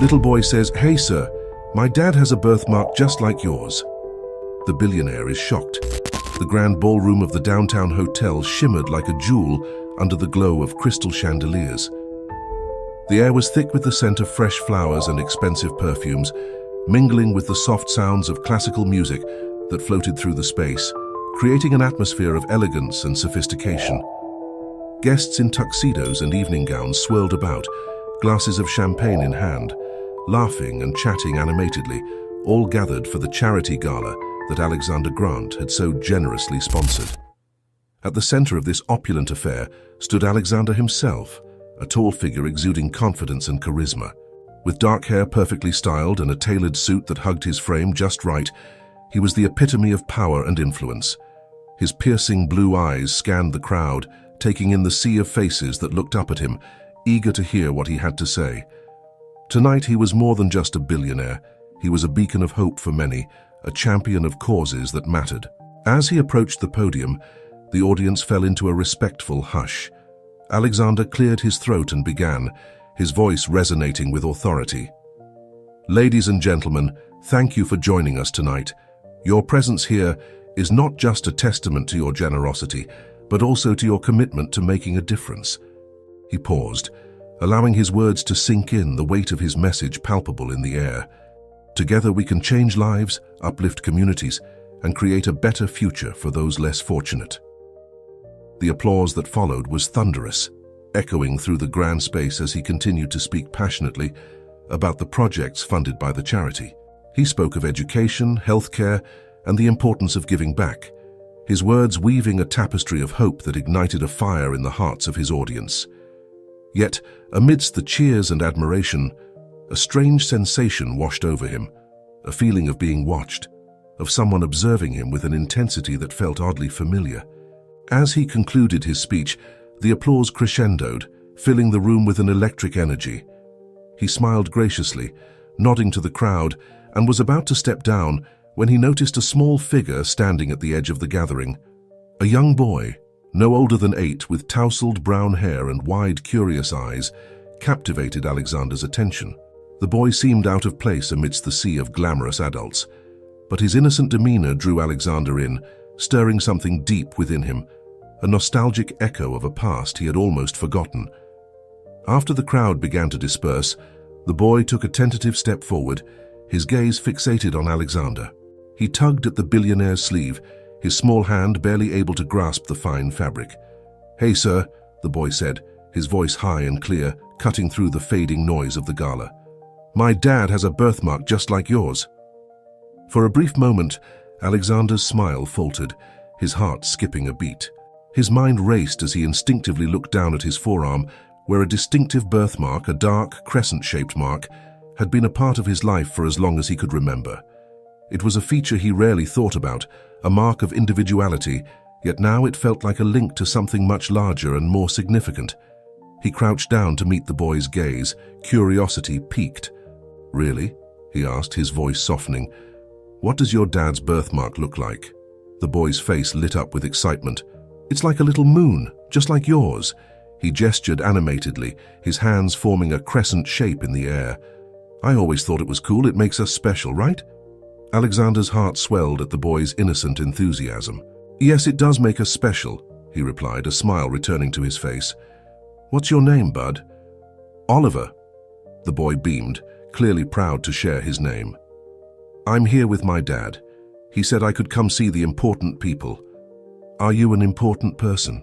Little boy says, "Hey sir, my dad has a birthmark just like yours." The billionaire is shocked. The grand ballroom of the downtown hotel shimmered like a jewel under the glow of crystal chandeliers. The air was thick with the scent of fresh flowers and expensive perfumes, mingling with the soft sounds of classical music that floated through the space, creating an atmosphere of elegance and sophistication. Guests in tuxedos and evening gowns swirled about, glasses of champagne in hand, laughing and chatting animatedly, all gathered for the charity gala that Alexander Grant had so generously sponsored. At the center of this opulent affair stood Alexander himself, a tall figure exuding confidence and charisma. With dark hair perfectly styled and a tailored suit that hugged his frame just right, he was the epitome of power and influence. His piercing blue eyes scanned the crowd, taking in the sea of faces that looked up at him, eager to hear what he had to say. Tonight he was more than just a billionaire. He was a beacon of hope for many, a champion of causes that mattered. As he approached the podium, the audience fell into a respectful hush. Alexander cleared his throat and began, his voice resonating with authority. "Ladies and gentlemen, thank you for joining us tonight. Your presence here is not just a testament to your generosity, but also to your commitment to making a difference." He paused, allowing his words to sink in, the weight of his message palpable in the air. "Together we can change lives, uplift communities, and create a better future for those less fortunate." The applause that followed was thunderous, echoing through the grand space as he continued to speak passionately about the projects funded by the charity. He spoke of education, healthcare, and the importance of giving back, his words weaving a tapestry of hope that ignited a fire in the hearts of his audience. Yet, amidst the cheers and admiration, a strange sensation washed over him, a feeling of being watched, of someone observing him with an intensity that felt oddly familiar. As he concluded his speech, the applause crescendoed, filling the room with an electric energy. He smiled graciously, nodding to the crowd, and was about to step down when he noticed a small figure standing at the edge of the gathering. A young boy, no older than 8, with tousled brown hair and wide, curious eyes, captivated Alexander's attention. The boy seemed out of place amidst the sea of glamorous adults, but his innocent demeanor drew Alexander in, stirring something deep within him, a nostalgic echo of a past he had almost forgotten. After the crowd began to disperse, the boy took a tentative step forward, his gaze fixated on Alexander. He tugged at the billionaire's sleeve, his small hand barely able to grasp the fine fabric. "Hey, sir," the boy said, his voice high and clear, cutting through the fading noise of the gala. "My dad has a birthmark just like yours." For a brief moment, Alexander's smile faltered, his heart skipping a beat. His mind raced as he instinctively looked down at his forearm, where a distinctive birthmark, a dark, crescent-shaped mark, had been a part of his life for as long as he could remember. It was a feature he rarely thought about, a mark of individuality, yet now it felt like a link to something much larger and more significant. He crouched down to meet the boy's gaze, curiosity piqued. "Really?" he asked, his voice softening. "What does your dad's birthmark look like?" The boy's face lit up with excitement. "It's like a little moon, just like yours." He gestured animatedly, his hands forming a crescent shape in the air. "I always thought it was cool. It makes us special, right?" Alexander's heart swelled at the boy's innocent enthusiasm. "Yes, it does make us special," he replied, a smile returning to his face. "What's your name, bud?" "Oliver." The boy beamed, clearly proud to share his name. "I'm here with my dad. He said I could come see the important people. Are you an important person?"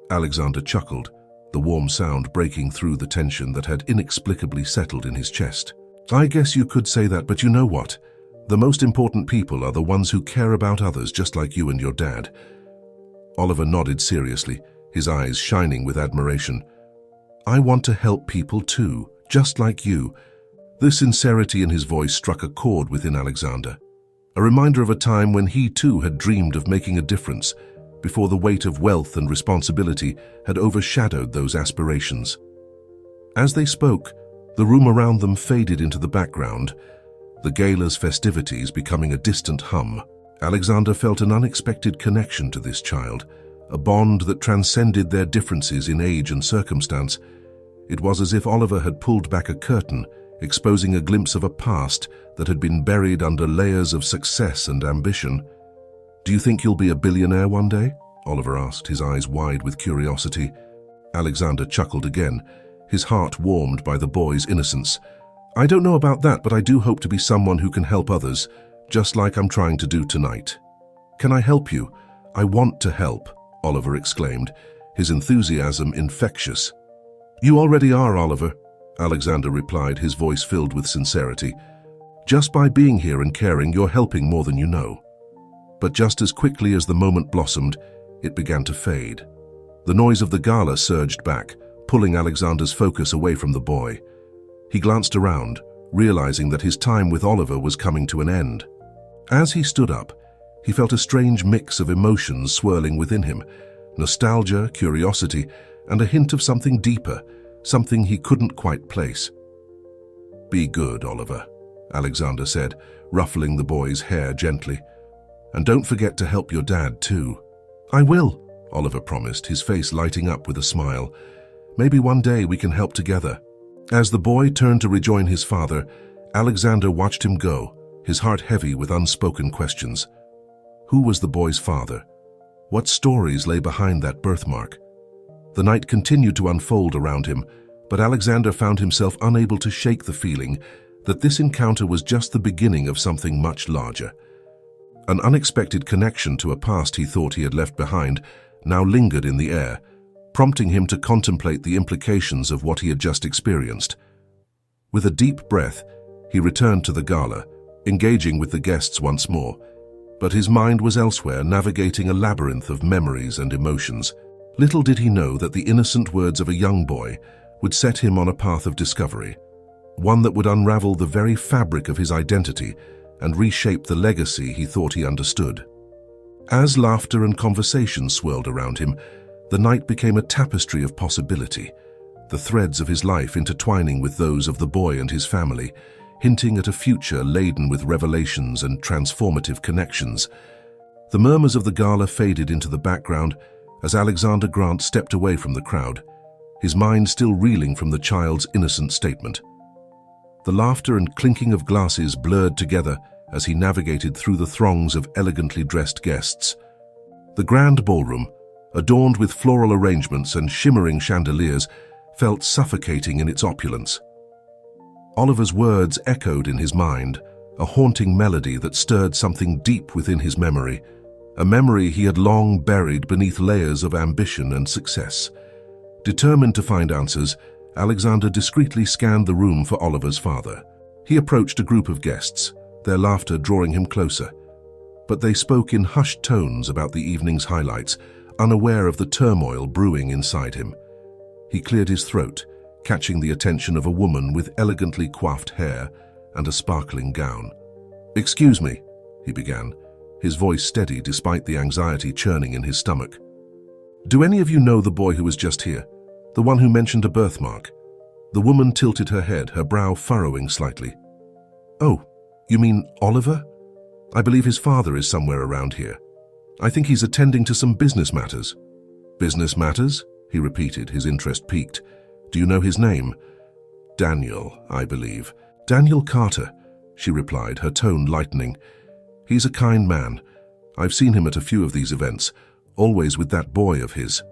Alexander chuckled, the warm sound breaking through the tension that had inexplicably settled in his chest. "I guess you could say that, but you know what? The most important people are the ones who care about others just like you and your dad." Oliver nodded seriously, his eyes shining with admiration. "I want to help people too, just like you." The sincerity in his voice struck a chord within Alexander, a reminder of a time when he too had dreamed of making a difference, before the weight of wealth and responsibility had overshadowed those aspirations. As they spoke, the room around them faded into the background, the gala's festivities becoming a distant hum. Alexander felt an unexpected connection to this child, a bond that transcended their differences in age and circumstance. It was as if Oliver had pulled back a curtain, exposing a glimpse of a past that had been buried under layers of success and ambition. "Do you think you'll be a billionaire one day?" Oliver asked, his eyes wide with curiosity. Alexander chuckled again, his heart warmed by the boy's innocence. "I don't know about that, but I do hope to be someone who can help others, just like I'm trying to do tonight." "Can I help you? I want to help," Oliver exclaimed, his enthusiasm infectious. "You already are, Oliver," Alexander replied, his voice filled with sincerity. "Just by being here and caring, you're helping more than you know." But just as quickly as the moment blossomed, it began to fade. The noise of the gala surged back, pulling Alexander's focus away from the boy. He glanced around, realizing that his time with Oliver was coming to an end. As he stood up, he felt a strange mix of emotions swirling within him: nostalgia, curiosity, and a hint of something deeper, something he couldn't quite place. "Be good, Oliver," Alexander said, ruffling the boy's hair gently. "And don't forget to help your dad, too." "I will," Oliver promised, his face lighting up with a smile. "Maybe one day we can help together." As the boy turned to rejoin his father, Alexander watched him go, his heart heavy with unspoken questions. Who was the boy's father? What stories lay behind that birthmark? The night continued to unfold around him, but Alexander found himself unable to shake the feeling that this encounter was just the beginning of something much larger. An unexpected connection to a past he thought he had left behind now lingered in the air, prompting him to contemplate the implications of what he had just experienced. With a deep breath, he returned to the gala, engaging with the guests once more, but his mind was elsewhere, navigating a labyrinth of memories and emotions. Little did he know that the innocent words of a young boy would set him on a path of discovery, one that would unravel the very fabric of his identity and reshape the legacy he thought he understood. As laughter and conversation swirled around him, the night became a tapestry of possibility, the threads of his life intertwining with those of the boy and his family, hinting at a future laden with revelations and transformative connections. The murmurs of the gala faded into the background as Alexander Grant stepped away from the crowd, his mind still reeling from the child's innocent statement. The laughter and clinking of glasses blurred together as he navigated through the throngs of elegantly dressed guests. The grand ballroom, adorned with floral arrangements and shimmering chandeliers, felt suffocating in its opulence. Oliver's words echoed in his mind, a haunting melody that stirred something deep within his memory, a memory he had long buried beneath layers of ambition and success. Determined to find answers, Alexander discreetly scanned the room for Oliver's father. He approached a group of guests, their laughter drawing him closer. But they spoke in hushed tones about the evening's highlights, unaware of the turmoil brewing inside him. He cleared his throat, catching the attention of a woman with elegantly coiffed hair and a sparkling gown. "Excuse me," he began, his voice steady despite the anxiety churning in his stomach. "Do any of you know the boy who was just here? The one who mentioned a birthmark?" The woman tilted her head, her brow furrowing slightly. "Oh, you mean Oliver? I believe his father is somewhere around here. I think he's attending to some business matters." "Business matters?" he repeated, his interest piqued. "Do you know his name?" "Daniel, I believe." "Daniel Carter," she replied, her tone lightening. "He's a kind man. I've seen him at a few of these events, always with that boy of his."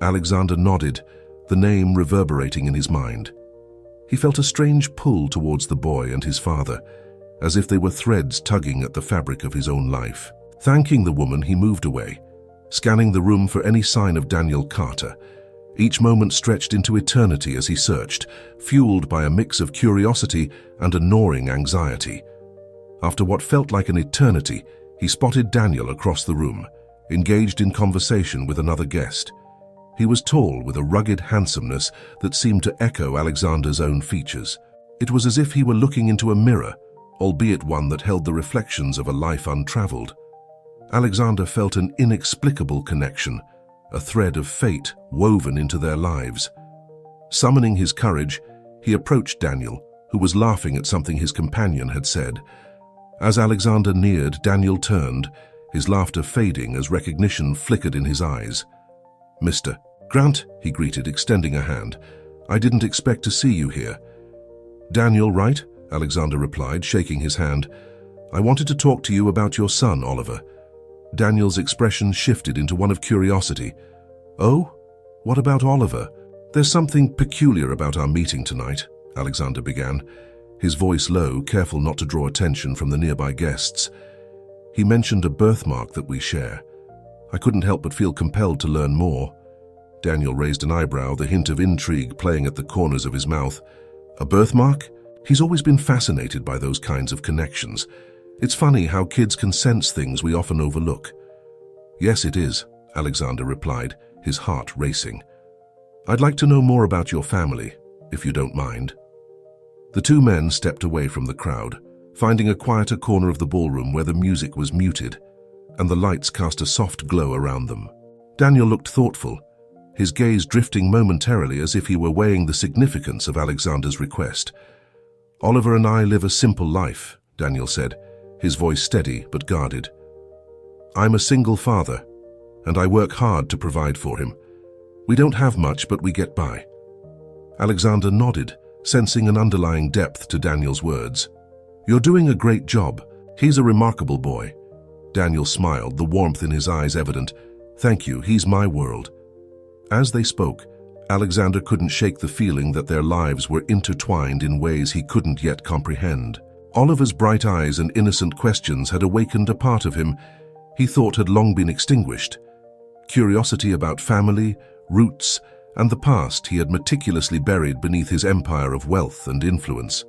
Alexander nodded, the name reverberating in his mind. He felt a strange pull towards the boy and his father, as if they were threads tugging at the fabric of his own life. Thanking the woman, he moved away, scanning the room for any sign of Daniel Carter. Each moment stretched into eternity as he searched, fueled by a mix of curiosity and a gnawing anxiety. After what felt like an eternity, he spotted Daniel across the room, engaged in conversation with another guest. He was tall, with a rugged handsomeness that seemed to echo Alexander's own features. It was as if he were looking into a mirror, albeit one that held the reflections of a life untraveled. Alexander felt an inexplicable connection, a thread of fate woven into their lives. Summoning his courage, he approached Daniel, who was laughing at something his companion had said. As Alexander neared, Daniel turned, his laughter fading as recognition flickered in his eyes. "Mr. Grant," he greeted, extending a hand. "I didn't expect to see you here." Daniel, right? Alexander replied, shaking his hand. I wanted to talk to you about your son, Oliver. Daniel's expression shifted into one of curiosity. Oh? What about Oliver? There's something peculiar about our meeting tonight, Alexander began, his voice low, careful not to draw attention from the nearby guests. He mentioned a birthmark that we share. I couldn't help but feel compelled to learn more. Daniel raised an eyebrow, the hint of intrigue playing at the corners of his mouth. A birthmark? He's always been fascinated by those kinds of connections. It's funny how kids can sense things we often overlook. Yes, it is, Alexander replied, his heart racing. I'd like to know more about your family, if you don't mind. The two men stepped away from the crowd, finding a quieter corner of the ballroom where the music was muted, and the lights cast a soft glow around them. Daniel looked thoughtful, his gaze drifting momentarily as if he were weighing the significance of Alexander's request. Oliver and I live a simple life, Daniel said, his voice steady but guarded. I'm a single father, and I work hard to provide for him. We don't have much, but we get by. Alexander nodded, sensing an underlying depth to Daniel's words. You're doing a great job. He's a remarkable boy. Daniel smiled, the warmth in his eyes evident. Thank you, he's my world. As they spoke, Alexander couldn't shake the feeling that their lives were intertwined in ways he couldn't yet comprehend. Oliver's bright eyes and innocent questions had awakened a part of him he thought had long been extinguished. Curiosity about family, roots, and the past he had meticulously buried beneath his empire of wealth and influence.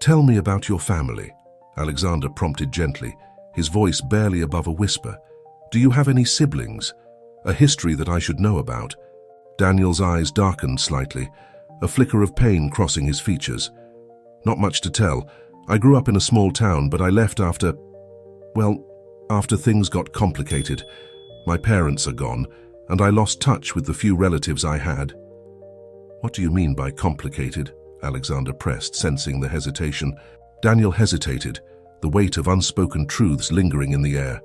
Tell me about your family, Alexander prompted gently, his voice barely above a whisper. Do you have any siblings? A history that I should know about? Daniel's eyes darkened slightly, a flicker of pain crossing his features. Not much to tell. I grew up in a small town, but I left after things got complicated. My parents are gone, and I lost touch with the few relatives I had. What do you mean by complicated? Alexander pressed, sensing the hesitation. Daniel hesitated, the weight of unspoken truths lingering in the air.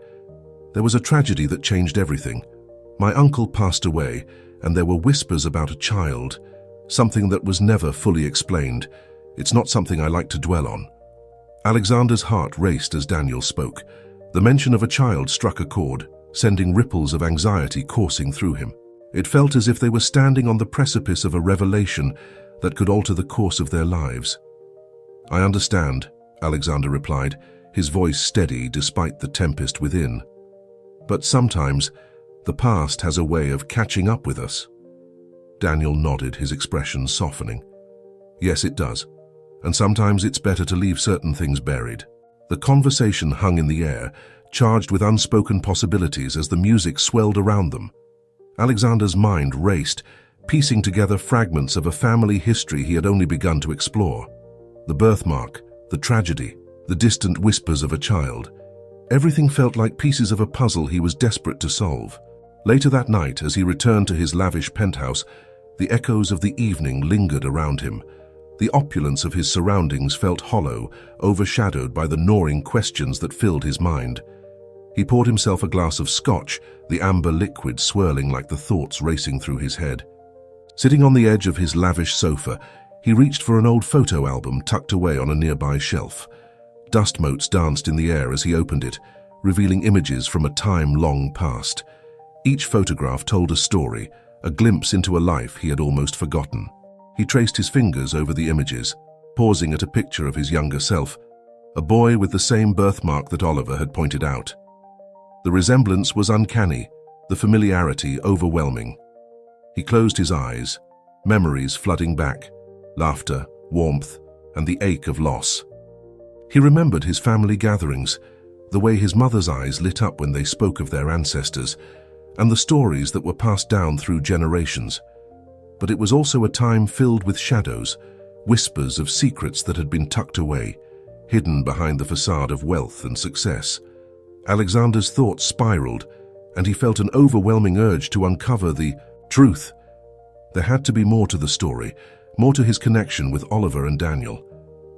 There was a tragedy that changed everything. My uncle passed away, and there were whispers about a child, something that was never fully explained. It's not something I like to dwell on. Alexander's heart raced as Daniel spoke. The mention of a child struck a chord, sending ripples of anxiety coursing through him. It felt as if they were standing on the precipice of a revelation that could alter the course of their lives. I understand, Alexander replied, his voice steady despite the tempest within. But sometimes, the past has a way of catching up with us. Daniel nodded, his expression softening. Yes, it does. And sometimes it's better to leave certain things buried. The conversation hung in the air, charged with unspoken possibilities as the music swelled around them. Alexander's mind raced, piecing together fragments of a family history he had only begun to explore. The birthmark, the tragedy, the distant whispers of a child. Everything felt like pieces of a puzzle he was desperate to solve. Later that night, as he returned to his lavish penthouse, the echoes of the evening lingered around him. The opulence of his surroundings felt hollow, overshadowed by the gnawing questions that filled his mind. He poured himself a glass of scotch, the amber liquid swirling like the thoughts racing through his head. Sitting on the edge of his lavish sofa, he reached for an old photo album tucked away on a nearby shelf. Dust motes danced in the air as he opened it, revealing images from a time long past. Each photograph told a story, a glimpse into a life he had almost forgotten. He traced his fingers over the images, pausing at a picture of his younger self, a boy with the same birthmark that Oliver had pointed out. The resemblance was uncanny, the familiarity overwhelming. He closed his eyes, memories flooding back, laughter, warmth, and the ache of loss. He remembered his family gatherings, the way his mother's eyes lit up when they spoke of their ancestors, and the stories that were passed down through generations. But it was also a time filled with shadows, whispers of secrets that had been tucked away, hidden behind the facade of wealth and success. Alexander's thoughts spiraled, and he felt an overwhelming urge to uncover the truth. There had to be more to the story, more to his connection with Oliver and Daniel.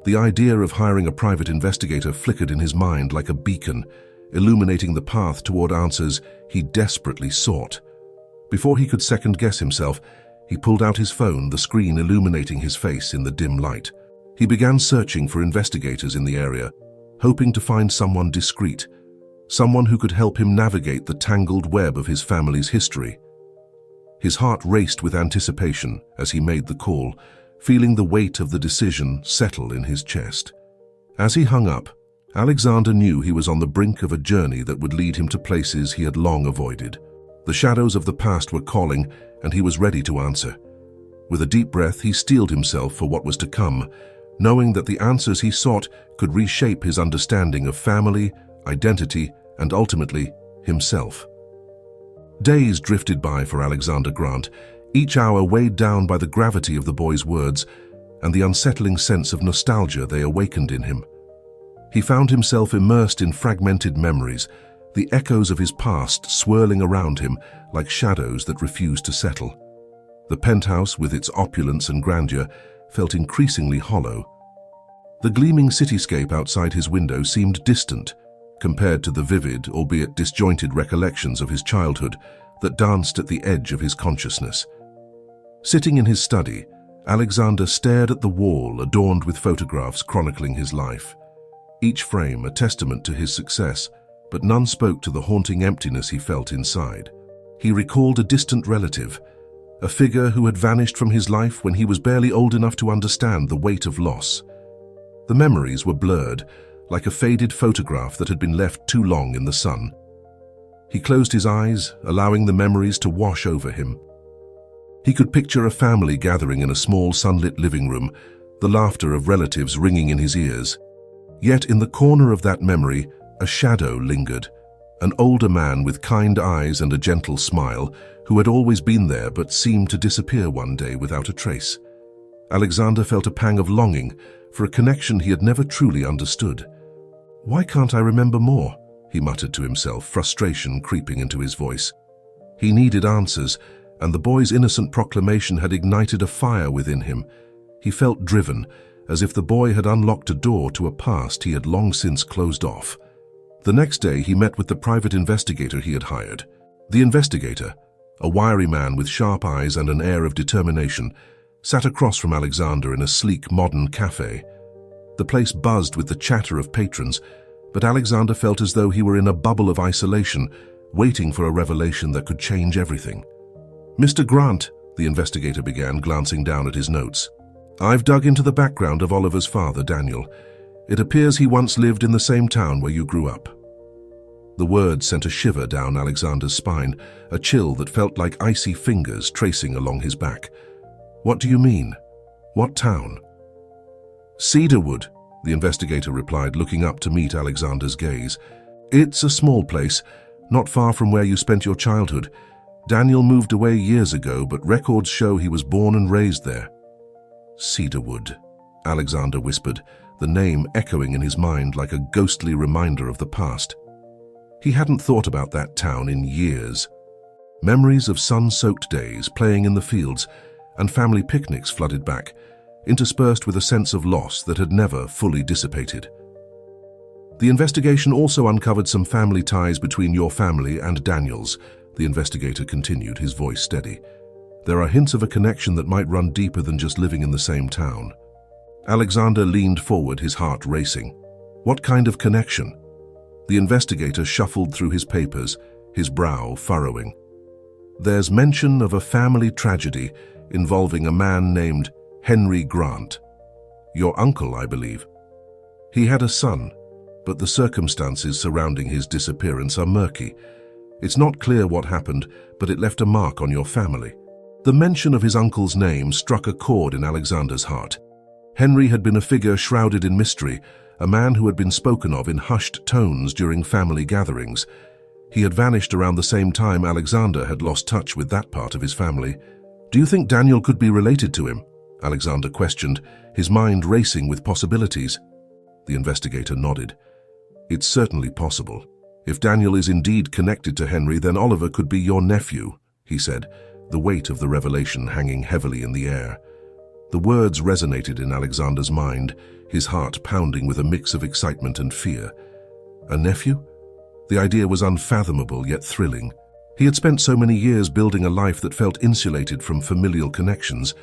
The idea of hiring a private investigator flickered in his mind like a beacon, illuminating the path toward answers he desperately sought. Before he could second-guess himself, He pulled out his phone, the screen illuminating his face in the dim light. He began searching for investigators in the area, hoping to find someone discreet, someone who could help him navigate the tangled web of his family's history. His heart raced with anticipation as he made the call, feeling the weight of the decision settle in his chest. As he hung up, Alexander knew he was on the brink of a journey that would lead him to places he had long avoided. The shadows of the past were calling, and he was ready to answer. With a deep breath, he steeled himself for what was to come, knowing that the answers he sought could reshape his understanding of family, identity, and ultimately, himself. Days drifted by for Alexander Grant, each hour weighed down by the gravity of the boy's words and the unsettling sense of nostalgia they awakened in him. He found himself immersed in fragmented memories, the echoes of his past swirling around him like shadows that refused to settle. The penthouse, with its opulence and grandeur, felt increasingly hollow. The gleaming cityscape outside his window seemed distant, compared to the vivid, albeit disjointed recollections of his childhood that danced at the edge of his consciousness. Sitting in his study, Alexander stared at the wall adorned with photographs chronicling his life. Each frame a testament to his success, but none spoke to the haunting emptiness he felt inside. He recalled a distant relative, a figure who had vanished from his life when he was barely old enough to understand the weight of loss. The memories were blurred, like a faded photograph that had been left too long in the sun. He closed his eyes, allowing the memories to wash over him. He could picture a family gathering in a small sunlit living room, the laughter of relatives ringing in his ears. Yet in the corner of that memory, a shadow lingered, an older man with kind eyes and a gentle smile, who had always been there but seemed to disappear one day without a trace. Alexander felt a pang of longing for a connection he had never truly understood. "Why can't I remember more?" he muttered to himself, frustration creeping into his voice. He needed answers, and the boy's innocent proclamation had ignited a fire within him. He felt driven, as if the boy had unlocked a door to a past he had long since closed off. The next day he met with the private investigator he had hired. The investigator, a wiry man with sharp eyes and an air of determination, sat across from Alexander in a sleek modern cafe. The place buzzed with the chatter of patrons, but Alexander felt as though he were in a bubble of isolation, waiting for a revelation that could change everything. "Mr. Grant," the investigator began, glancing down at his notes. "I've dug into the background of Oliver's father, Daniel. It appears he once lived in the same town where you grew up." The words sent a shiver down Alexander's spine, a chill that felt like icy fingers tracing along his back. "What do you mean? What town?" "Cedarwood," the investigator replied, looking up to meet Alexander's gaze. "It's a small place, not far from where you spent your childhood. Daniel moved away years ago, but records show he was born and raised there." "Cedarwood," Alexander whispered, the name echoing in his mind like a ghostly reminder of the past. He hadn't thought about that town in years. Memories of sun-soaked days, playing in the fields, and family picnics flooded back, interspersed with a sense of loss that had never fully dissipated. "The investigation also uncovered some family ties between your family and Daniel's," the investigator continued, his voice steady. "There are hints of a connection that might run deeper than just living in the same town." Alexander leaned forward, his heart racing. What kind of connection? The investigator shuffled through his papers, his brow furrowing. "There's mention of a family tragedy involving a man named Henry Grant. Your uncle, I believe. He had a son, but the circumstances surrounding his disappearance are murky. It's not clear what happened, but it left a mark on your family." The mention of his uncle's name struck a chord in Alexander's heart. Henry had been a figure shrouded in mystery, a man who had been spoken of in hushed tones during family gatherings. He had vanished around the same time Alexander had lost touch with that part of his family. "Do you think Daniel could be related to him?" Alexander questioned, his mind racing with possibilities. The investigator nodded. "It's certainly possible. If Daniel is indeed connected to Henry, then Oliver could be your nephew," he said, the weight of the revelation hanging heavily in the air. The words resonated in Alexander's mind, his heart pounding with a mix of excitement and fear. A nephew? The idea was unfathomable yet thrilling. He had spent so many years building a life that felt insulated from familial connections,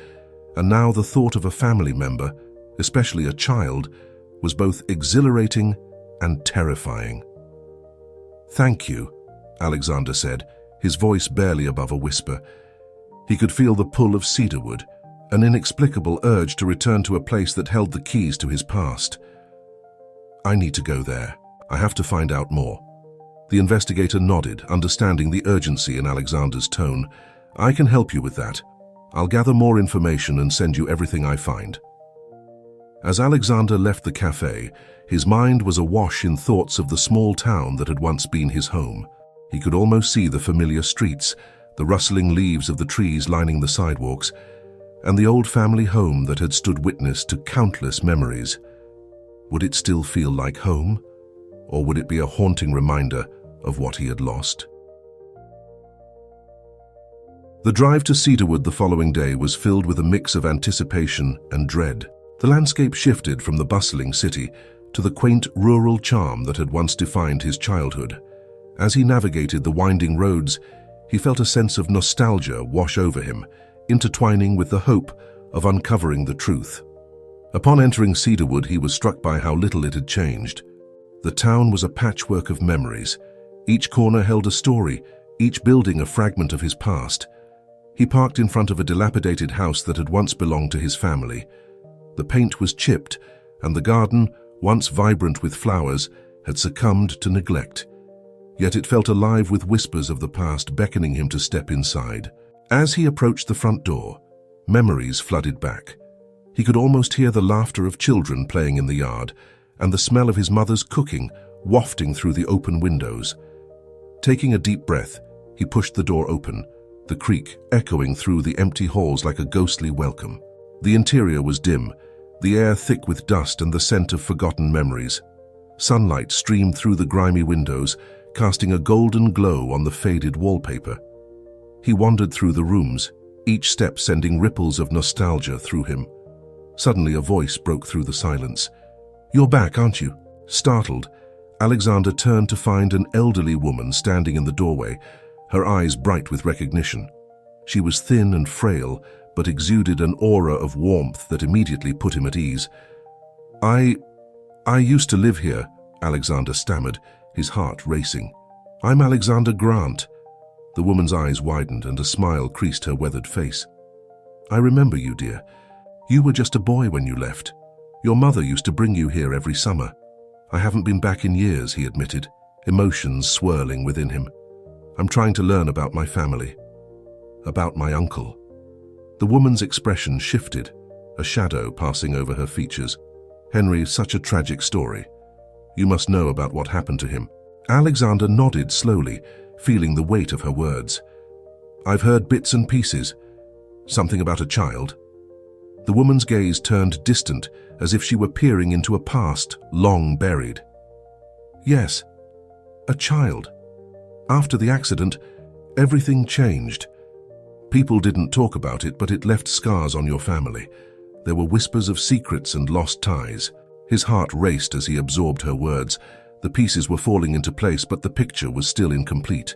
and now the thought of a family member, especially a child, was both exhilarating and terrifying. "Thank you," Alexander said, his voice barely above a whisper. He could feel the pull of cedarwood, an inexplicable urge to return to a place that held the keys to his past. "I need to go there. I have to find out more." The investigator nodded, understanding the urgency in Alexander's tone. "I can help you with that. I'll gather more information and send you everything I find." As Alexander left the cafe, his mind was awash in thoughts of the small town that had once been his home. He could almost see the familiar streets, the rustling leaves of the trees lining the sidewalks, and the old family home that had stood witness to countless memories. Would it still feel like home, or would it be a haunting reminder of what he had lost? The drive to Cedarwood the following day was filled with a mix of anticipation and dread. The landscape shifted from the bustling city to the quaint rural charm that had once defined his childhood. As he navigated the winding roads, he felt a sense of nostalgia wash over him, intertwining with the hope of uncovering the truth. Upon entering Cedarwood, he was struck by how little it had changed. The town was a patchwork of memories. Each corner held a story, each building a fragment of his past. He parked in front of a dilapidated house that had once belonged to his family. The paint was chipped, and the garden, once vibrant with flowers, had succumbed to neglect. Yet it felt alive with whispers of the past beckoning him to step inside. As he approached the front door, memories flooded back. He could almost hear the laughter of children playing in the yard, and the smell of his mother's cooking wafting through the open windows. Taking a deep breath, he pushed the door open, the creak echoing through the empty halls like a ghostly welcome. The interior was dim, the air thick with dust and the scent of forgotten memories. Sunlight streamed through the grimy windows, casting a golden glow on the faded wallpaper. He wandered through the rooms, each step sending ripples of nostalgia through him. Suddenly a voice broke through the silence. "You're back, aren't you?" Startled, Alexander turned to find an elderly woman standing in the doorway, her eyes bright with recognition. She was thin and frail, but exuded an aura of warmth that immediately put him at ease. I used to live here," Alexander stammered, his heart racing. "I'm Alexander Grant." The woman's eyes widened and a smile creased her weathered face. "I remember you, dear. You were just a boy when you left. Your mother used to bring you here every summer." "I haven't been back in years," he admitted, emotions swirling within him. "I'm trying to learn about my family. About my uncle." The woman's expression shifted, a shadow passing over her features. "Henry, such a tragic story. You must know about what happened to him." Alexander nodded slowly, feeling the weight of her words. "I've heard bits and pieces. Something about a child." The woman's gaze turned distant, as if she were peering into a past long buried. "Yes, a child. After the accident, everything changed. People didn't talk about it, but it left scars on your family. There were whispers of secrets and lost ties." His heart raced as he absorbed her words. The pieces were falling into place, but the picture was still incomplete.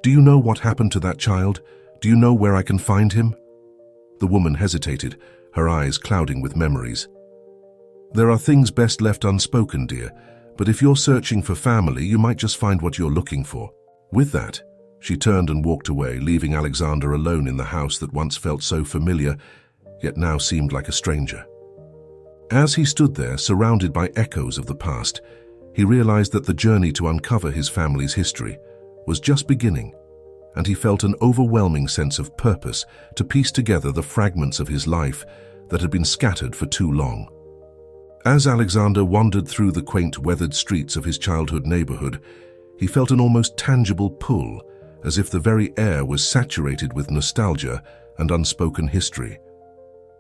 "Do you know what happened to that child? Do you know where I can find him?" The woman hesitated, her eyes clouding with memories. "There are things best left unspoken, dear, but if you're searching for family, you might just find what you're looking for." With that, she turned and walked away, leaving Alexander alone in the house that once felt so familiar, yet now seemed like a stranger. As he stood there, surrounded by echoes of the past, he realized that the journey to uncover his family's history was just beginning, and he felt an overwhelming sense of purpose to piece together the fragments of his life that had been scattered for too long. As Alexander wandered through the quaint, weathered streets of his childhood neighborhood, he felt an almost tangible pull, as if the very air was saturated with nostalgia and unspoken history.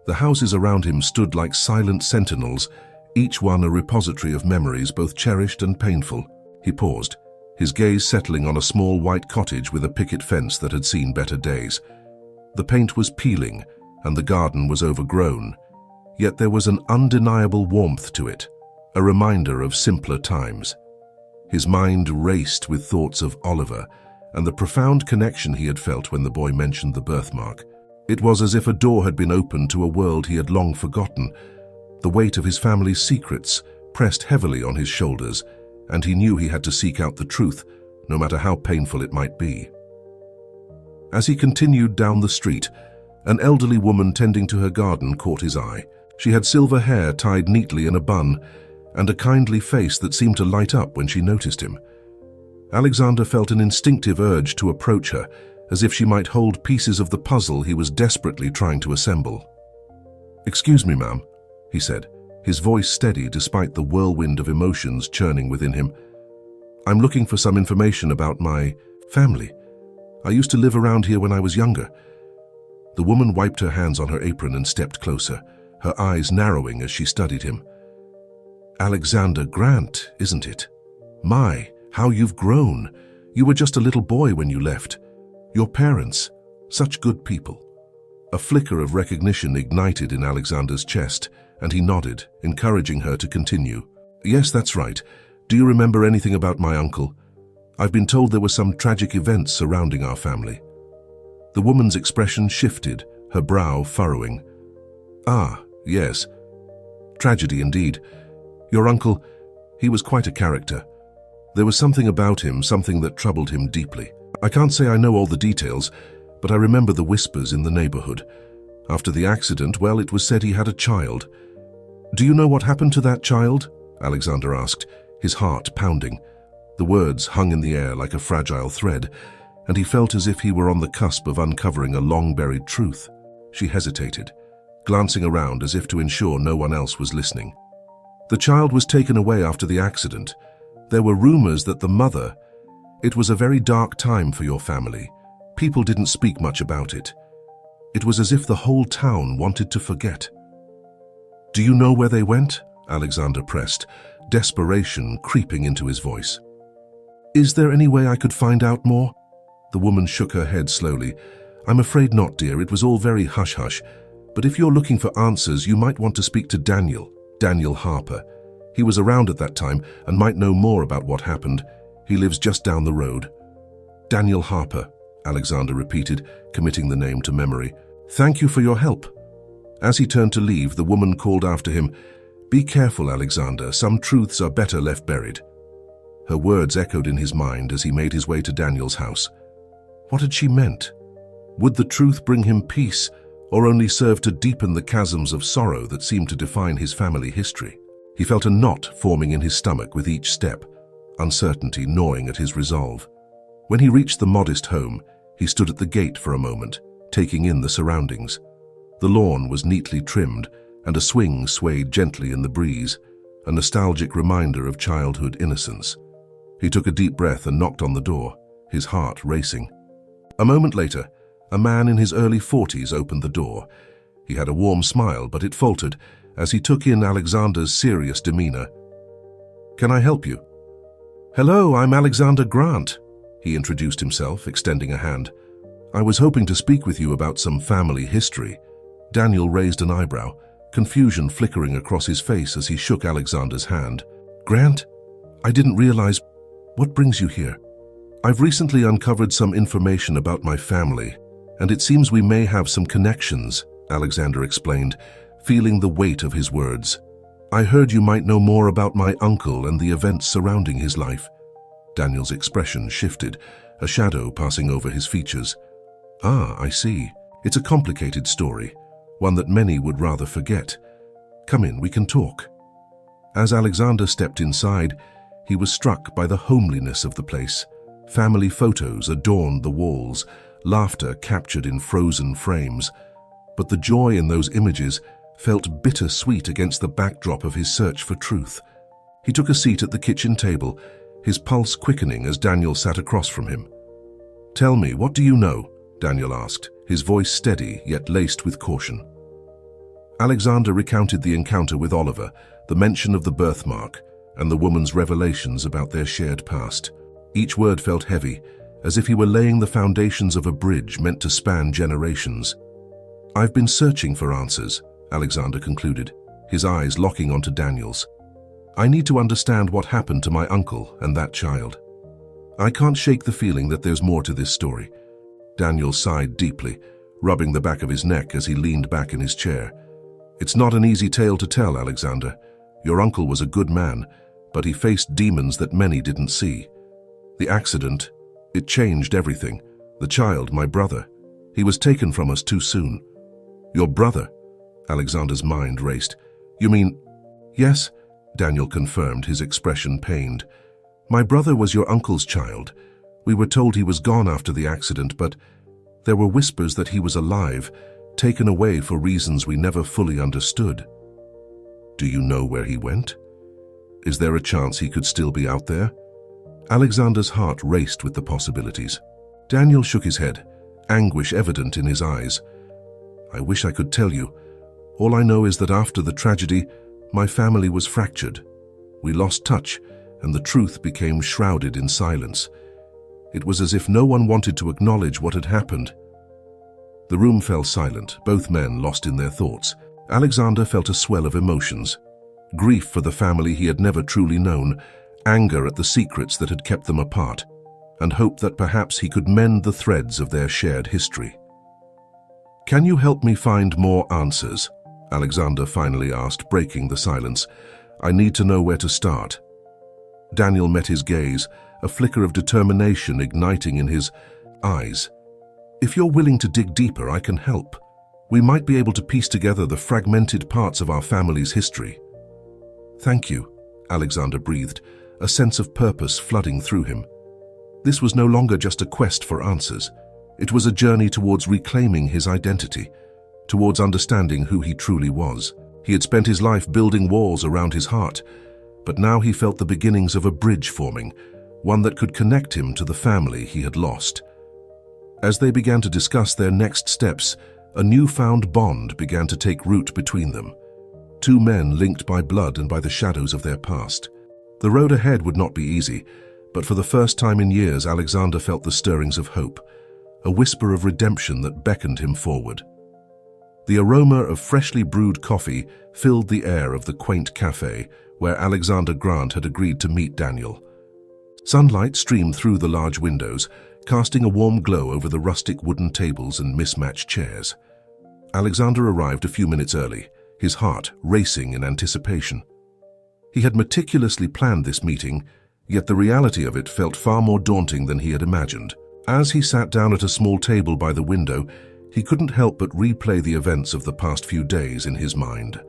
The houses around him stood like silent sentinels, each one a repository of memories both cherished and painful. He paused, his gaze settling on a small white cottage with a picket fence that had seen better days. The paint was peeling, and the garden was overgrown, yet there was an undeniable warmth to it, a reminder of simpler times. His mind raced with thoughts of Oliver, and the profound connection he had felt when the boy mentioned the birthmark. It was as if a door had been opened to a world he had long forgotten. The weight of his family's secrets pressed heavily on his shoulders, and he knew he had to seek out the truth, no matter how painful it might be. As he continued down the street, an elderly woman tending to her garden caught his eye. She had silver hair tied neatly in a bun, and a kindly face that seemed to light up when she noticed him. Alexander felt an instinctive urge to approach her, as if she might hold pieces of the puzzle he was desperately trying to assemble. "Excuse me, ma'am," he said, his voice steady despite the whirlwind of emotions churning within him. "I'm looking for some information about my family. I used to live around here when I was younger." The woman wiped her hands on her apron and stepped closer, her eyes narrowing as she studied him. "Alexander Grant, isn't it? My, how you've grown. You were just a little boy when you left. Your parents, such good people." A flicker of recognition ignited in Alexander's chest, and he nodded, encouraging her to continue. "Yes, that's right. Do you remember anything about my uncle? I've been told there were some tragic events surrounding our family." The woman's expression shifted, her brow furrowing. "Ah, yes. Tragedy indeed. Your uncle, he was quite a character. There was something about him, something that troubled him deeply. I can't say I know all the details, but I remember the whispers in the neighborhood. After the accident, well, it was said he had a child." "Do you know what happened to that child?" Alexander asked, his heart pounding. The words hung in the air like a fragile thread, and he felt as if he were on the cusp of uncovering a long-buried truth. She hesitated, glancing around as if to ensure no one else was listening. "The child was taken away after the accident. There were rumors that the mother... It was a very dark time for your family. People didn't speak much about it. It was as if the whole town wanted to forget." "Do you know where they went?" Alexander pressed, desperation creeping into his voice. "Is there any way I could find out more?" The woman shook her head slowly. "I'm afraid not, dear. It was all very hush-hush. But if you're looking for answers, you might want to speak to Daniel Harper. He was around at that time and might know more about what happened. He lives just down the road." "Daniel Harper," Alexander repeated, committing the name to memory. "Thank you for your help." As he turned to leave, the woman called after him, "Be careful, Alexander. Some truths are better left buried." Her words echoed in his mind as he made his way to Daniel's house. What had she meant? Would the truth bring him peace, or only serve to deepen the chasms of sorrow that seemed to define his family history? He felt a knot forming in his stomach with each step, uncertainty gnawing at his resolve. When he reached the modest home, he stood at the gate for a moment, taking in the surroundings. The lawn was neatly trimmed, and a swing swayed gently in the breeze, a nostalgic reminder of childhood innocence. He took a deep breath and knocked on the door, his heart racing. A moment later, a man in his early 40s opened the door. He had a warm smile, but it faltered as he took in Alexander's serious demeanor. "Can I help you?" "Hello, I'm Alexander Grant," he introduced himself, extending a hand. "I was hoping to speak with you about some family history." Daniel raised an eyebrow, confusion flickering across his face as he shook Alexander's hand. "Grant? I didn't realize. What brings you here?" "I've recently uncovered some information about my family, and it seems we may have some connections," Alexander explained, feeling the weight of his words. "I heard you might know more about my uncle and the events surrounding his life." Daniel's expression shifted, a shadow passing over his features. "Ah, I see. It's a complicated story, one that many would rather forget. Come in, we can talk." As Alexander stepped inside, he was struck by the homeliness of the place. Family photos adorned the walls, laughter captured in frozen frames. But the joy in those images felt bittersweet against the backdrop of his search for truth. He took a seat at the kitchen table, his pulse quickening as Daniel sat across from him. "Tell me, what do you know?" Daniel asked, his voice steady yet laced with caution. Alexander recounted the encounter with Oliver, the mention of the birthmark, and the woman's revelations about their shared past. Each word felt heavy, as if he were laying the foundations of a bridge meant to span generations. "I've been searching for answers," Alexander concluded, his eyes locking onto Daniel's. "I need to understand what happened to my uncle and that child." I can't shake the feeling that there's more to this story. Daniel sighed deeply, rubbing the back of his neck as he leaned back in his chair. It's not an easy tale to tell, Alexander. Your uncle was a good man, but he faced demons that many didn't see. The accident, it changed everything. The child, my brother, he was taken from us too soon. Your brother? Alexander's mind raced. You mean... Yes, Daniel confirmed, his expression pained. My brother was your uncle's child. We were told he was gone after the accident, but there were whispers that he was alive, taken away for reasons we never fully understood. Do you know where he went? Is there a chance he could still be out there? Alexander's heart raced with the possibilities. Daniel shook his head, anguish evident in his eyes. I wish I could tell you. All I know is that after the tragedy, my family was fractured. We lost touch, and the truth became shrouded in silence. It was as if no one wanted to acknowledge what had happened. The room fell silent, both men lost in their thoughts. Alexander felt a swell of emotions. Grief for the family he had never truly known, anger at the secrets that had kept them apart, and hope that perhaps he could mend the threads of their shared history. Can you help me find more answers? Alexander finally asked, breaking the silence. I need to know where to start. Daniel met his gaze, a flicker of determination igniting in his eyes. If you're willing to dig deeper, I can help. We might be able to piece together the fragmented parts of our family's history. Thank you, Alexander breathed, a sense of purpose flooding through him. This was no longer just a quest for answers. It was a journey towards reclaiming his identity, towards understanding who he truly was. He had spent his life building walls around his heart, but now he felt the beginnings of a bridge forming, one that could connect him to the family he had lost. As they began to discuss their next steps, a newfound bond began to take root between them. Two men linked by blood and by the shadows of their past. The road ahead would not be easy, but for the first time in years, Alexander felt the stirrings of hope, a whisper of redemption that beckoned him forward. The aroma of freshly brewed coffee filled the air of the quaint cafe where Alexander Grant had agreed to meet Daniel. Sunlight streamed through the large windows, casting a warm glow over the rustic wooden tables and mismatched chairs. Alexander arrived a few minutes early, his heart racing in anticipation. He had meticulously planned this meeting, yet the reality of it felt far more daunting than he had imagined. As he sat down at a small table by the window, he couldn't help but replay the events of the past few days in his mind.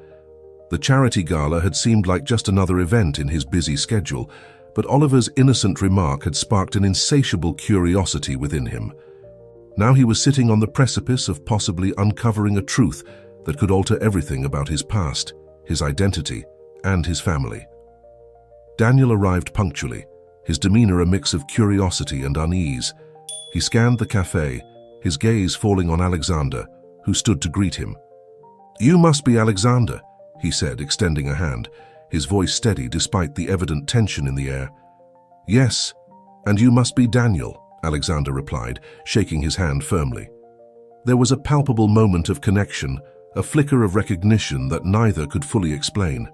The charity gala had seemed like just another event in his busy schedule, but Oliver's innocent remark had sparked an insatiable curiosity within him. Now he was sitting on the precipice of possibly uncovering a truth that could alter everything about his past, his identity, and his family. Daniel arrived punctually, his demeanor a mix of curiosity and unease. He scanned the cafe, his gaze falling on Alexander, who stood to greet him. "You must be Alexander," he said, extending a hand, his voice steady despite the evident tension in the air. "Yes, and you must be Daniel," Alexander replied, shaking his hand firmly. There was a palpable moment of connection, a flicker of recognition that neither could fully explain.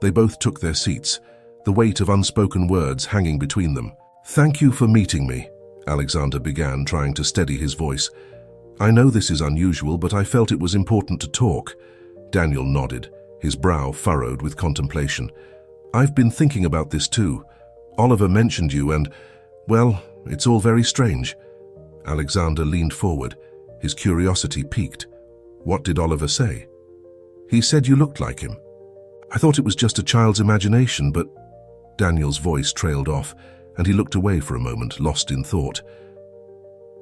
They both took their seats, the weight of unspoken words hanging between them. "Thank you for meeting me," Alexander began, trying to steady his voice. "I know this is unusual, but I felt it was important to talk." Daniel nodded, his brow furrowed with contemplation. "I've been thinking about this too. Oliver mentioned you and, well, it's all very strange." Alexander leaned forward, his curiosity piqued. "What did Oliver say?" "He said you looked like him. I thought it was just a child's imagination, but..." Daniel's voice trailed off, and he looked away for a moment, lost in thought.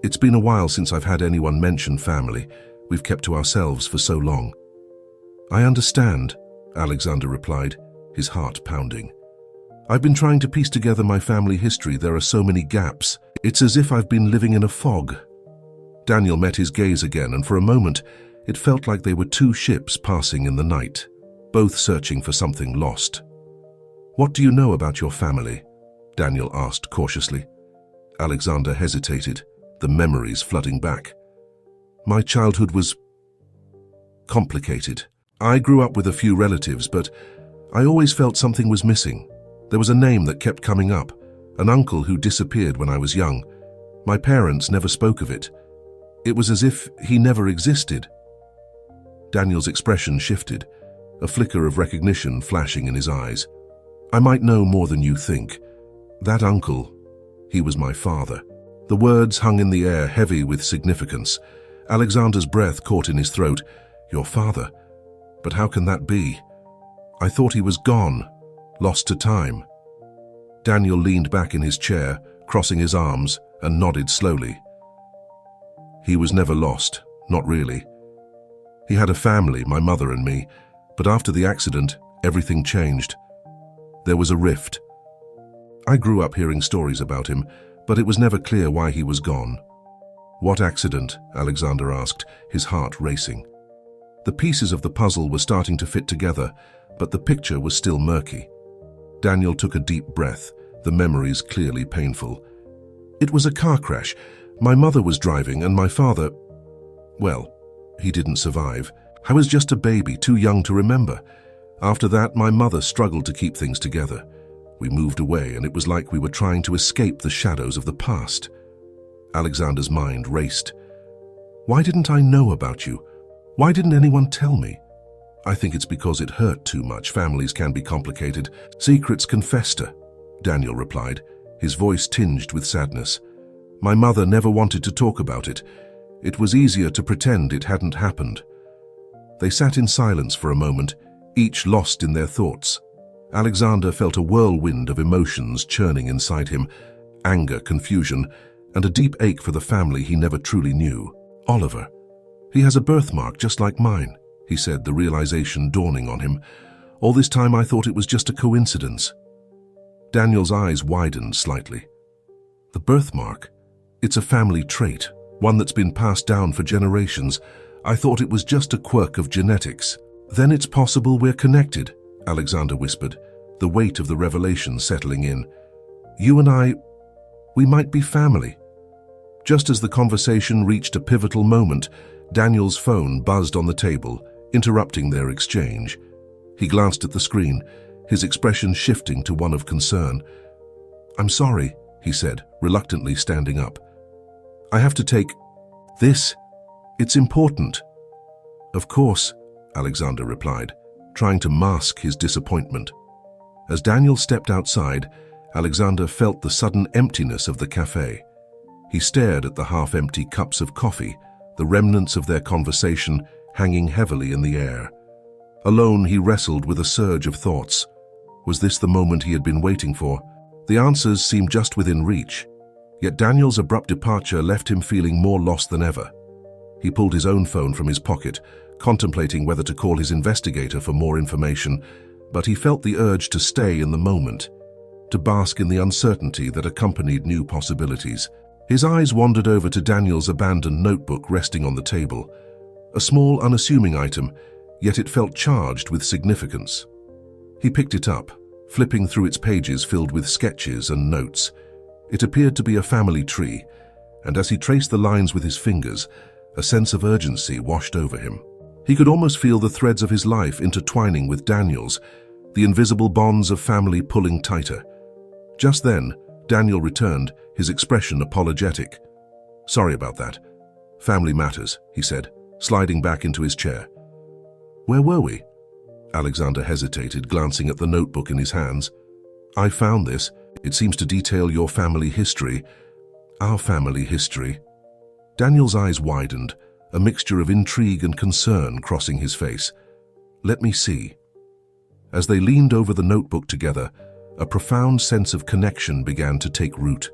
"It's been a while since I've had anyone mention family. We've kept to ourselves for so long." "I understand," Alexander replied, his heart pounding. "I've been trying to piece together my family history. There are so many gaps. It's as if I've been living in a fog." Daniel met his gaze again, and for a moment, it felt like they were two ships passing in the night, both searching for something lost. "What do you know about your family?" Daniel asked cautiously. Alexander hesitated, the memories flooding back. "My childhood was complicated. I grew up with a few relatives, but I always felt something was missing. There was a name that kept coming up, An uncle who disappeared when I was young. My parents never spoke of it. It was as if he never existed. Daniel's expression shifted, a flicker of recognition flashing in his eyes. I might know more than you think. That uncle, he was my father. The words hung in the air, heavy with significance. Alexander's breath caught in his throat. Your father? But how can that be? I thought he was gone, lost to time. Daniel leaned back in his chair, crossing his arms, and nodded slowly. He was never lost, not really. He had a family, my mother and me, but after the accident, everything changed. There was a rift. I grew up hearing stories about him, but it was never clear why he was gone. What accident? Alexander asked, his heart racing. The pieces of the puzzle were starting to fit together, but the picture was still murky. Daniel took a deep breath, the memories clearly painful. It was a car crash. My mother was driving and my father, well, he didn't survive. I was just a baby, too young to remember. After that, my mother struggled to keep things together. We moved away and it was like we were trying to escape the shadows of the past. Alexander's mind raced. Why didn't I know about you? Why didn't anyone tell me? I think it's because it hurt too much. Families can be complicated. Secrets can fester, Daniel replied, his voice tinged with sadness. My mother never wanted to talk about it. It was easier to pretend it hadn't happened. They sat in silence for a moment, each lost in their thoughts. Alexander felt a whirlwind of emotions churning inside him, anger, confusion, and a deep ache for the family he never truly knew. Oliver. He has a birthmark just like mine, he said, the realization dawning on him. All this time I thought it was just a coincidence. Daniel's eyes widened slightly. The birthmark? It's a family trait, one that's been passed down for generations. I thought it was just a quirk of genetics. Then it's possible we're connected, Alexander whispered, the weight of the revelation settling in. You and I, we might be family. Just as the conversation reached a pivotal moment, Daniel's phone buzzed on the table, interrupting their exchange. He glanced at the screen, his expression shifting to one of concern. I'm sorry, he said, reluctantly standing up. I have to take this. It's important. Of course, Alexander replied, trying to mask his disappointment. As Daniel stepped outside, Alexander felt the sudden emptiness of the cafe. He stared at the half-empty cups of coffee, the remnants of their conversation hanging heavily in the air. Alone, he wrestled with a surge of thoughts. Was this the moment he had been waiting for? The answers seemed just within reach, yet Daniel's abrupt departure left him feeling more lost than ever. He pulled his own phone from his pocket, contemplating whether to call his investigator for more information, but he felt the urge to stay in the moment, to bask in the uncertainty that accompanied new possibilities. His eyes wandered over to Daniel's abandoned notebook resting on the table, a small, unassuming item, yet it felt charged with significance. He picked it up, flipping through its pages filled with sketches and notes. It appeared to be a family tree, and as he traced the lines with his fingers, a sense of urgency washed over him. He could almost feel the threads of his life intertwining with Daniel's, the invisible bonds of family pulling tighter. Just then, Daniel returned, his expression apologetic. Sorry about that. Family matters, he said, sliding back into his chair. Where were we? Alexander hesitated, glancing at the notebook in his hands. I found this. It seems to detail your family history. Our family history. Daniel's eyes widened, a mixture of intrigue and concern crossing his face. Let me see. As they leaned over the notebook together, a profound sense of connection began to take root.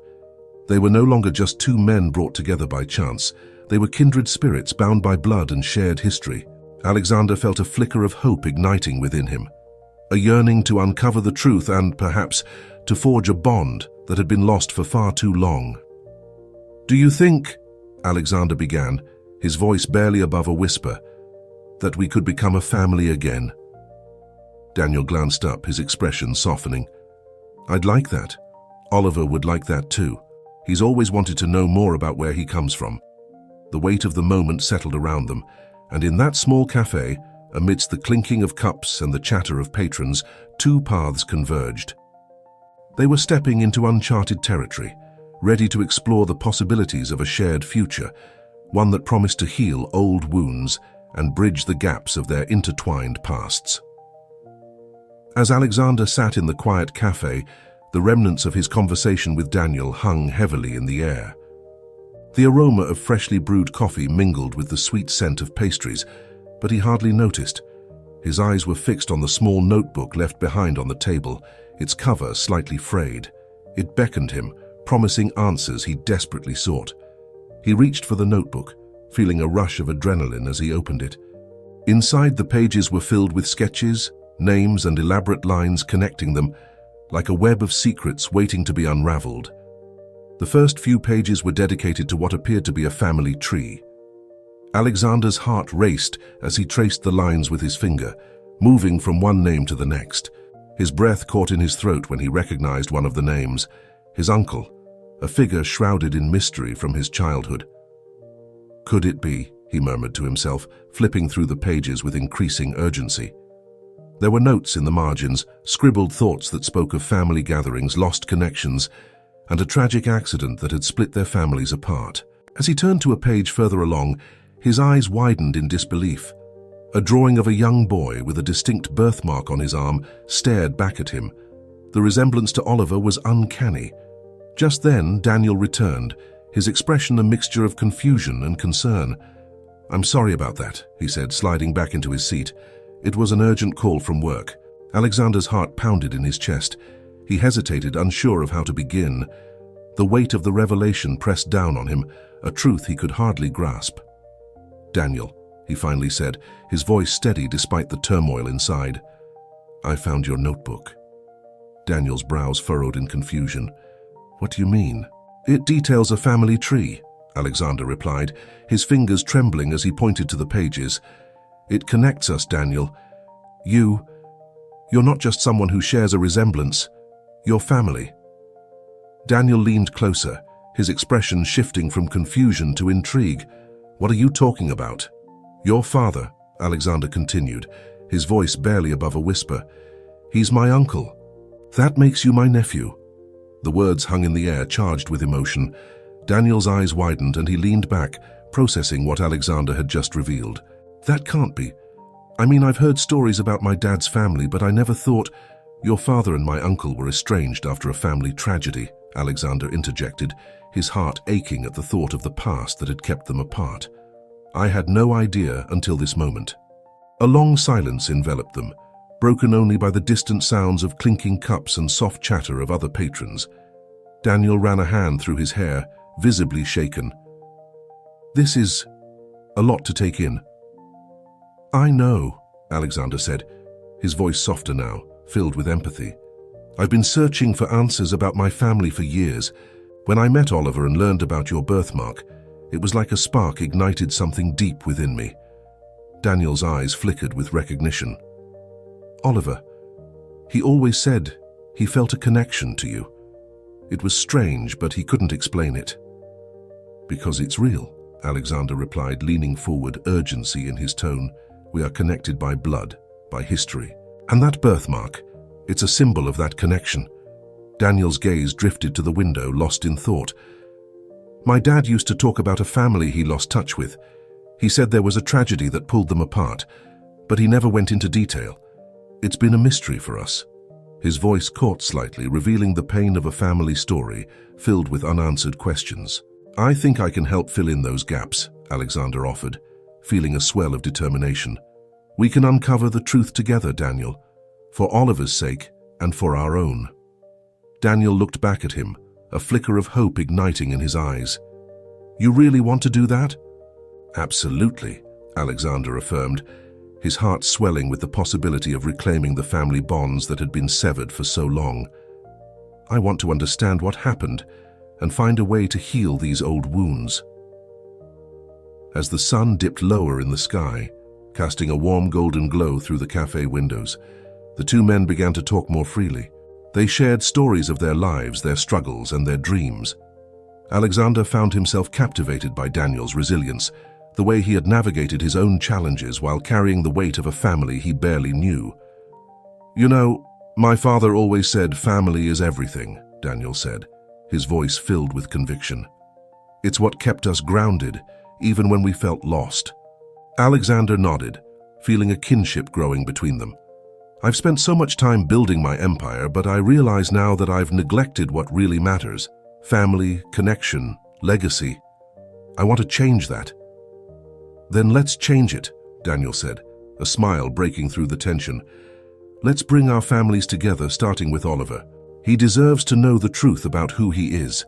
They were no longer just two men brought together by chance. They were kindred spirits bound by blood and shared history. Alexander felt a flicker of hope igniting within him, a yearning to uncover the truth and, perhaps, to forge a bond that had been lost for far too long. Do you think, Alexander began, his voice barely above a whisper, that we could become a family again? Daniel glanced up, his expression softening. I'd like that. Oliver would like that too. He's always wanted to know more about where he comes from. The weight of the moment settled around them, and in that small cafe, amidst the clinking of cups and the chatter of patrons, two paths converged. They were stepping into uncharted territory, ready to explore the possibilities of a shared future, one that promised to heal old wounds and bridge the gaps of their intertwined pasts. As Alexander sat in the quiet cafe, the remnants of his conversation with Daniel hung heavily in the air. The aroma of freshly brewed coffee mingled with the sweet scent of pastries, but he hardly noticed. His eyes were fixed on the small notebook left behind on the table, its cover slightly frayed. It beckoned him, promising answers he desperately sought. He reached for the notebook, feeling a rush of adrenaline as he opened it. Inside, the pages were filled with sketches, names, and elaborate lines connecting them, like a web of secrets waiting to be unraveled. The first few pages were dedicated to what appeared to be a family tree. Alexander's heart raced as he traced the lines with his finger, moving from one name to the next. His breath caught in his throat when he recognized one of the names, his uncle, a figure shrouded in mystery from his childhood. Could it be, he murmured to himself, flipping through the pages with increasing urgency. There were notes in the margins, scribbled thoughts that spoke of family gatherings, lost connections, and a tragic accident that had split their families apart. As he turned to a page further along, his eyes widened in disbelief. A drawing of a young boy with a distinct birthmark on his arm stared back at him. The resemblance to Oliver was uncanny. Just then, Daniel returned, his expression a mixture of confusion and concern. "I'm sorry about that," he said, sliding back into his seat. It was an urgent call from work. Alexander's heart pounded in his chest. He hesitated, unsure of how to begin. The weight of the revelation pressed down on him, a truth he could hardly grasp. "Daniel," he finally said, his voice steady despite the turmoil inside. "I found your notebook." Daniel's brows furrowed in confusion. "What do you mean?" "It details a family tree," Alexander replied, his fingers trembling as he pointed to the pages. "It connects us, Daniel. You're not just someone who shares a resemblance. You're family." Daniel leaned closer, his expression shifting from confusion to intrigue. "What are you talking about?" "Your father," Alexander continued, his voice barely above a whisper. "He's my uncle. That makes you my nephew." The words hung in the air, charged with emotion. Daniel's eyes widened and he leaned back, processing what Alexander had just revealed. "That can't be. I mean, I've heard stories about my dad's family, but I never thought—" "Your father and my uncle were estranged after a family tragedy," Alexander interjected, his heart aching at the thought of the past that had kept them apart. "I had no idea until this moment." A long silence enveloped them, broken only by the distant sounds of clinking cups and soft chatter of other patrons. Daniel ran a hand through his hair, visibly shaken. "This is a lot to take in." "I know," Alexander said, his voice softer now, filled with empathy. "I've been searching for answers about my family for years. When I met Oliver and learned about your birthmark, it was like a spark ignited something deep within me." Daniel's eyes flickered with recognition. "Oliver, he always said he felt a connection to you. It was strange, but he couldn't explain it." "Because it's real," Alexander replied, leaning forward, urgency in his tone. "We are connected by blood, by history. And that birthmark, it's a symbol of that connection." Daniel's gaze drifted to the window, lost in thought. "My dad used to talk about a family he lost touch with. He said there was a tragedy that pulled them apart, but he never went into detail. It's been a mystery for us." His voice caught slightly, revealing the pain of a family story filled with unanswered questions. "I think I can help fill in those gaps," Alexander offered, feeling a swell of determination. "We can uncover the truth together, Daniel, for Oliver's sake and for our own." Daniel looked back at him, a flicker of hope igniting in his eyes. "You really want to do that?" "Absolutely," Alexander affirmed, his heart swelling with the possibility of reclaiming the family bonds that had been severed for so long. "I want to understand what happened and find a way to heal these old wounds." As the sun dipped lower in the sky, casting a warm golden glow through the cafe windows, the two men began to talk more freely. They shared stories of their lives, their struggles, and their dreams. Alexander found himself captivated by Daniel's resilience, the way he had navigated his own challenges while carrying the weight of a family he barely knew. "You know, My father always said family is everything, Daniel said, his voice filled with conviction. It's what kept us grounded, even when we felt lost. Alexander nodded, feeling a kinship growing between them. I've spent so much time building my empire, but I realize now that I've neglected what really matters. Family, connection, legacy. I want to change that. Then let's change it, Daniel said, a smile breaking through the tension. Let's bring our families together, starting with Oliver. He deserves to know the truth about who he is.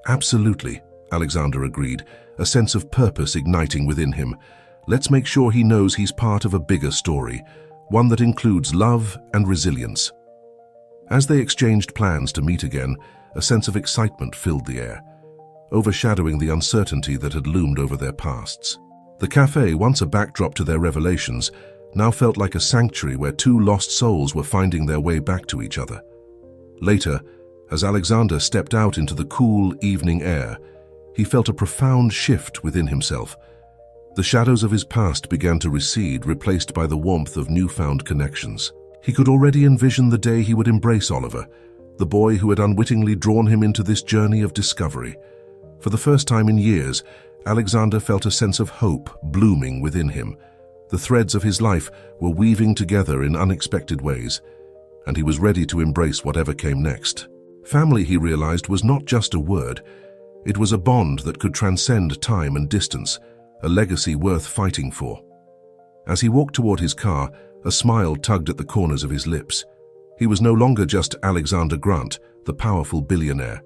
Absolutely, Alexander agreed, a sense of purpose igniting within him. Let's make sure he knows he's part of a bigger story, one that includes love and resilience. As they exchanged plans to meet again, a sense of excitement filled the air, overshadowing the uncertainty that had loomed over their pasts. The cafe, once a backdrop to their revelations, now felt like a sanctuary where two lost souls were finding their way back to each other. Later, as Alexander stepped out into the cool evening air, he felt a profound shift within himself. The shadows of his past began to recede, replaced by the warmth of newfound connections. He could already envision the day he would embrace Oliver, the boy who had unwittingly drawn him into this journey of discovery. For the first time in years, Alexander felt a sense of hope blooming within him. The threads of his life were weaving together in unexpected ways, and he was ready to embrace whatever came next. Family, he realized, was not just a word. It was a bond that could transcend time and distance, a legacy worth fighting for. As he walked toward his car, a smile tugged at the corners of his lips. He was no longer just Alexander Grant, the powerful billionaire.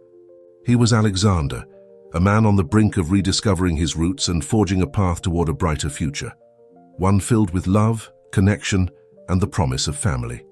He was Alexander, a man on the brink of rediscovering his roots and forging a path toward a brighter future, one filled with love, connection, and the promise of family.